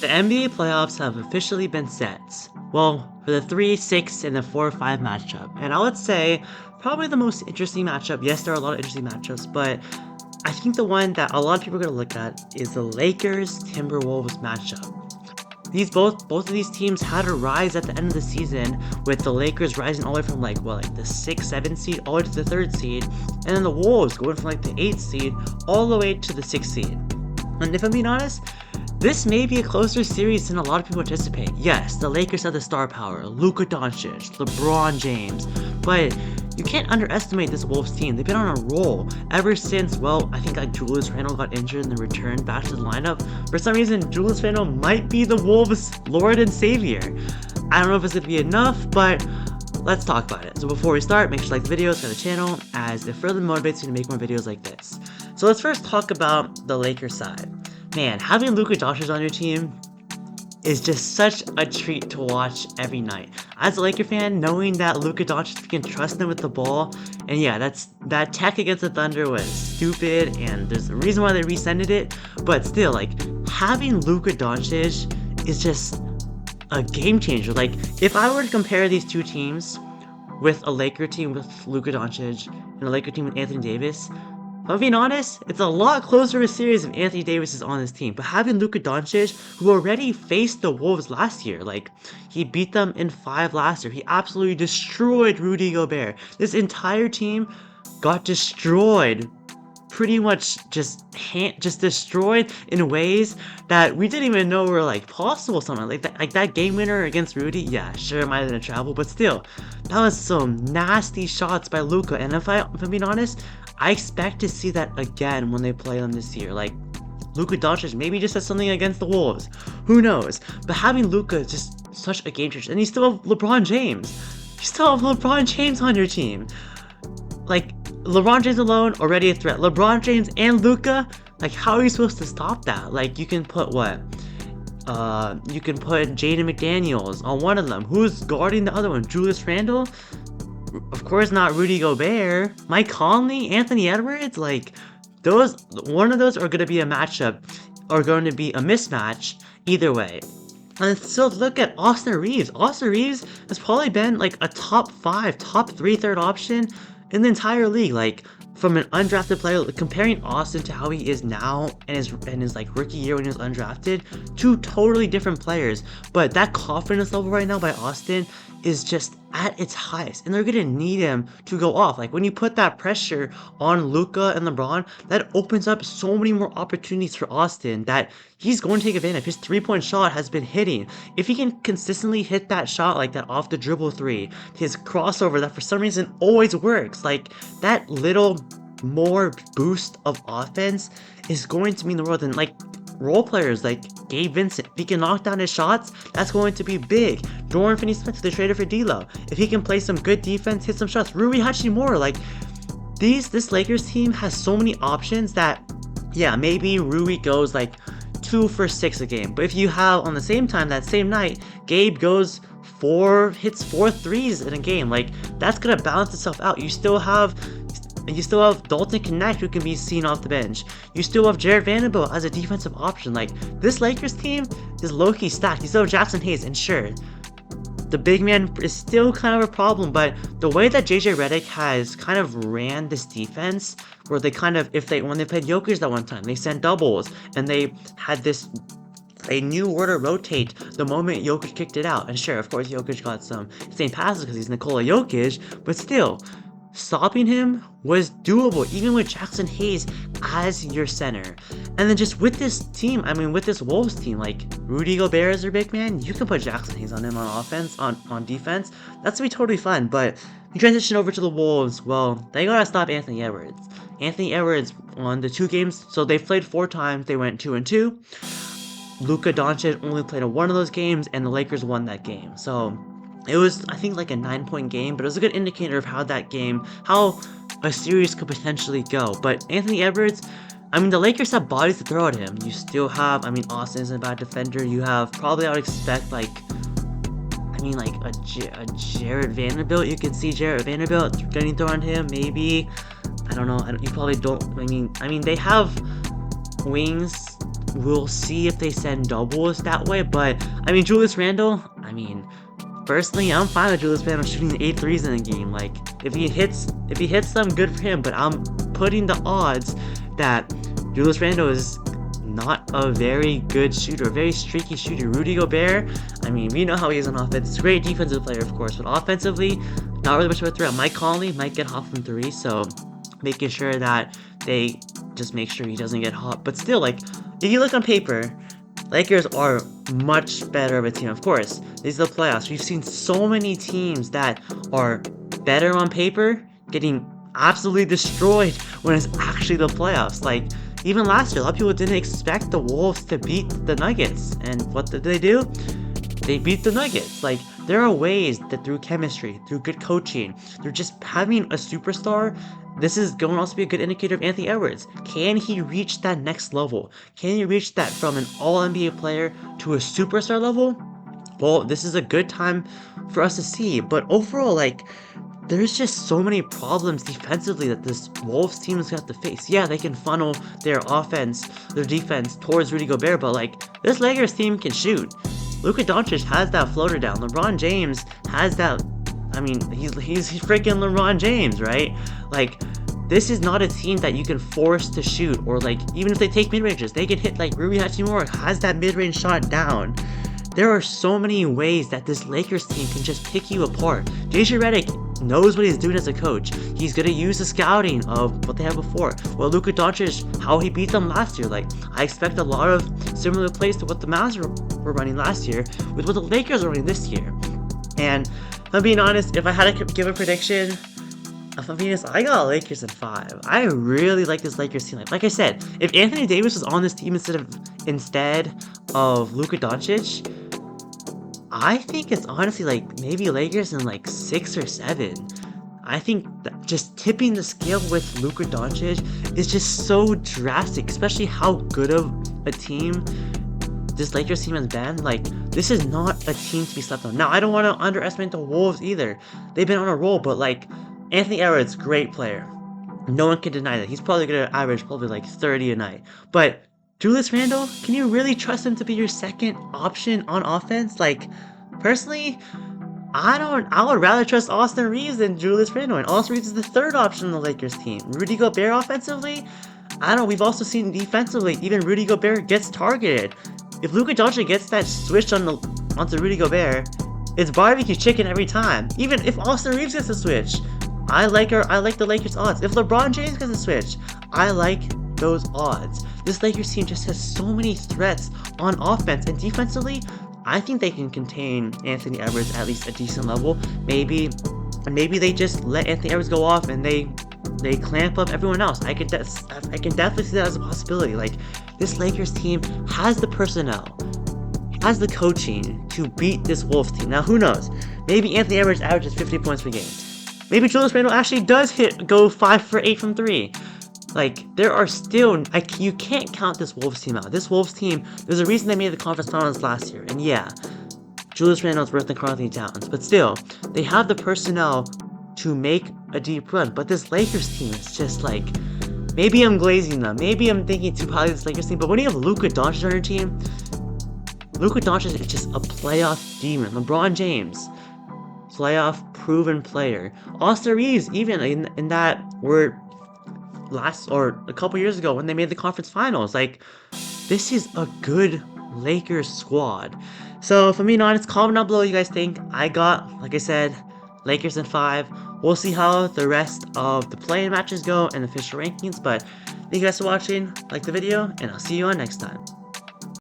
The NBA playoffs have officially been set. Well, for the 3, 6, and the 4, 5 matchup. And I would say probably the most interesting matchup. Yes, there are a lot of interesting matchups, but I think the one that a lot of people are going to look at is the Lakers-Timberwolves matchup. Both of these teams had a rise at the end of the season, with the Lakers rising all the way from the 6, 7 seed all the way to the 3rd seed, and then the Wolves going from the 8th seed all the way to the 6th seed. And if I'm being honest, this may be a closer series than a lot of people anticipate. Yes, the Lakers have the star power, Luka Doncic, LeBron James, but you can't underestimate this Wolves team. They've been on a roll ever since, I think Julius Randle got injured and then returned back to the lineup. For some reason, Julius Randle might be the Wolves' Lord and Savior. I don't know if it's going to be enough, but let's talk about it. So before we start, make sure to like the video, subscribe to the channel, as it further motivates you to make more videos like this. So let's first talk about the Lakers side. Man, having Luka Doncic on your team is just such a treat to watch every night. As a Laker fan, knowing that Luka Doncic, you can trust him with the ball, and yeah, that tech against the Thunder was stupid, and there's a reason why they rescinded it, but still, having Luka Doncic is just a game changer. If I were to compare these two teams with a Laker team with Luka Doncic and a Laker team with Anthony Davis, if I'm being honest, it's a lot closer of a series if Anthony Davis is on this team. But having Luka Doncic, who already faced the Wolves last year, he beat them in 5 last year. He absolutely destroyed Rudy Gobert. This entire team got destroyed. Pretty much just destroyed in ways that we didn't even know were possible. Something that game winner against Rudy. Yeah, sure, it might have been a travel, but still, that was some nasty shots by Luka. And if I'm being honest, I expect to see that again when they play them this year. Luka Doncic maybe just has something against the Wolves. Who knows? But having Luka is just such a game changer. And you still have LeBron James. You still have LeBron James on your team. LeBron James alone already a threat. LeBron James and Luka, how are you supposed to stop that? You can put what? You can put Jaden McDaniels on one of them. Who's guarding the other one? Julius Randle? Of course not Rudy Gobert. Mike Conley, Anthony Edwards, one of those are going to be a matchup, or going to be a mismatch either way. And still look at Austin Reeves. Austin Reeves has probably been a top 5, top 3 third option in the entire league. From an undrafted player, comparing Austin to how he is now and his rookie year when he was undrafted, 2 totally different players. But that confidence level right now by Austin is just at its highest, and they're gonna need him to go off. When you put that pressure on Luka and LeBron, that opens up so many more opportunities for Austin that he's going to take advantage. His 3-point shot has been hitting. If he can consistently hit that shot that off the dribble 3, his crossover that for some reason always works, that little more boost of offense is going to mean the world. And role players like Gabe Vincent, if he can knock down his shots, that's going to be big. Dorian Finney-Smith, they traded for D'Lo. If he can play some good defense, hit some shots. Rui Hachimura, this Lakers team has so many options that, yeah, maybe Rui goes 2 for 6 a game. But if you have on the same time, that same night, Gabe hits 4 threes in a game, that's gonna balance itself out. You still have Dalton Knecht, who can be seen off the bench. You still have Jared Vanderbilt as a defensive option. This Lakers team is low-key stacked. You still have Jackson Hayes, and sure, the big man is still kind of a problem, but the way that JJ Redick has kind of ran this defense, where they when they played Jokic that one time, they sent doubles, and they had they knew where to rotate the moment Jokic kicked it out. And sure, of course, Jokic got some insane passes because he's Nikola Jokic, but still, stopping him was doable, even with Jackson Hayes as your center. And then just with this team, with this Wolves team, Rudy Gobert as their big man, you can put Jackson Hayes on him on offense, on defense. That's gonna be totally fun. But you transition over to the Wolves, they gotta stop Anthony Edwards. Anthony Edwards won the 2 games, so they played 4 times, they went 2-2. Luka Doncic only played in 1 of those games, and the Lakers won that game. So it was, I think, a 9-point game, but it was a good indicator of how a series could potentially go. But Anthony Edwards, the Lakers have bodies to throw at him. You still have, Austin isn't a bad defender. You have, probably I would expect, a Jared Vanderbilt. You can see Jared Vanderbilt getting thrown at him, maybe. I don't know. You probably don't, they have wings we'll see if they send doubles that way. But I mean, Julius Randle, I mean, personally, I'm fine with Julius Randle shooting 8 threes in a game. Like, if he hits them, good for him. But I'm putting the odds that Julius Randle is not a very good shooter, a very streaky shooter. Rudy Gobert, I mean, we know how he is on offense. He's a great defensive player, of course, but offensively, not really much of a threat. Mike Conley might get hot from 3, so making sure that they just make sure he doesn't get hot. But still, like, if you look on paper, Lakers are much better of a team. Of course, these are the playoffs. We've seen so many teams that are better on paper getting absolutely destroyed when it's actually the playoffs. Like, even last year, a lot of people didn't expect the Wolves to beat the Nuggets. And what did they do? They beat the Nuggets. Like, there are ways that through chemistry, through good coaching, through just having a superstar, this is going to also be a good indicator of Anthony Edwards. Can he reach that next level? Can he reach that from an all-NBA player to a superstar level? Well, this is a good time for us to see. But overall, like, there's just so many problems defensively that this Wolves team is going to have to face. Yeah, they can funnel their offense, their defense towards Rudy Gobert, but like, this Lakers team can shoot. Luka Doncic has that floater down. LeBron James has that. I mean, he's freaking LeBron James, right? Like, this is not a team that you can force to shoot, or like, even if they take mid-ranges, they can hit. Like, Rui Hachimura has that mid-range shot down. There are so many ways that this Lakers team can just pick you apart. JJ Redick knows what he's doing as a coach. He's going to use the scouting of what they had before. Well, Luka Doncic, how he beat them last year. Like, I expect a lot of similar plays to what the Mavs were running last year with what the Lakers are running this year. And if I'm being honest, if I had to give a prediction, if I'm being honest, I got Lakers in 5. I really like this Lakers team. Like I said, if Anthony Davis was on this team instead of Luka Doncic, I think it's honestly like maybe Lakers in like 6 or 7. I think that just tipping the scale with Luka Doncic is just so drastic, especially how good of a team this Lakers team has been. Like, this is not a team to be slept on. Now, I don't want to underestimate the Wolves either. They've been on a roll, but like, Anthony Edwards, great player. No one can deny that. He's probably going to average probably like 30 a night. But Julius Randle, can you really trust him to be your second option on offense? Like, personally, I would rather trust Austin Reeves than Julius Randle. And Austin Reeves is the third option on the Lakers team. Rudy Gobert offensively, I don't know. We've also seen defensively, even Rudy Gobert gets targeted. If Luka Doncic gets that switch onto Rudy Gobert, it's barbecue chicken every time. Even if Austin Reeves gets a switch, I like the Lakers odds. If LeBron James gets a switch, I like those odds. This Lakers team just has so many threats on offense, and defensively, I think they can contain Anthony Edwards at least a decent level. Maybe they just let Anthony Edwards go off and they clamp up everyone else. I can definitely see that as a possibility. Like, this Lakers team has the personnel, has the coaching to beat this Wolves team. Now, who knows? Maybe Anthony Edwards averages 50 points per game. Maybe Julius Randle actually does go 5 for 8 from 3. Like, there are still, you can't count this Wolves team out. This Wolves team, there's a reason they made the conference finals last year. And yeah, Julius Randle's worse than Karl-Anthony Towns. But still, they have the personnel to make a deep run. But this Lakers team is just like, maybe I'm glazing them. Maybe I'm thinking too highly of this Lakers team. But when you have Luka Doncic on your team, Luka Doncic is just a playoff demon. LeBron James, playoff proven player. Austin Reeves, even in that were a couple years ago when they made the conference finals. Like, this is a good Lakers squad. So if I'm being honest, comment down below what you guys think. I got, like I said, Lakers in 5. We'll see how the rest of the play-in matches go and the official rankings. But thank you guys for watching. Like the video, and I'll see you on next time.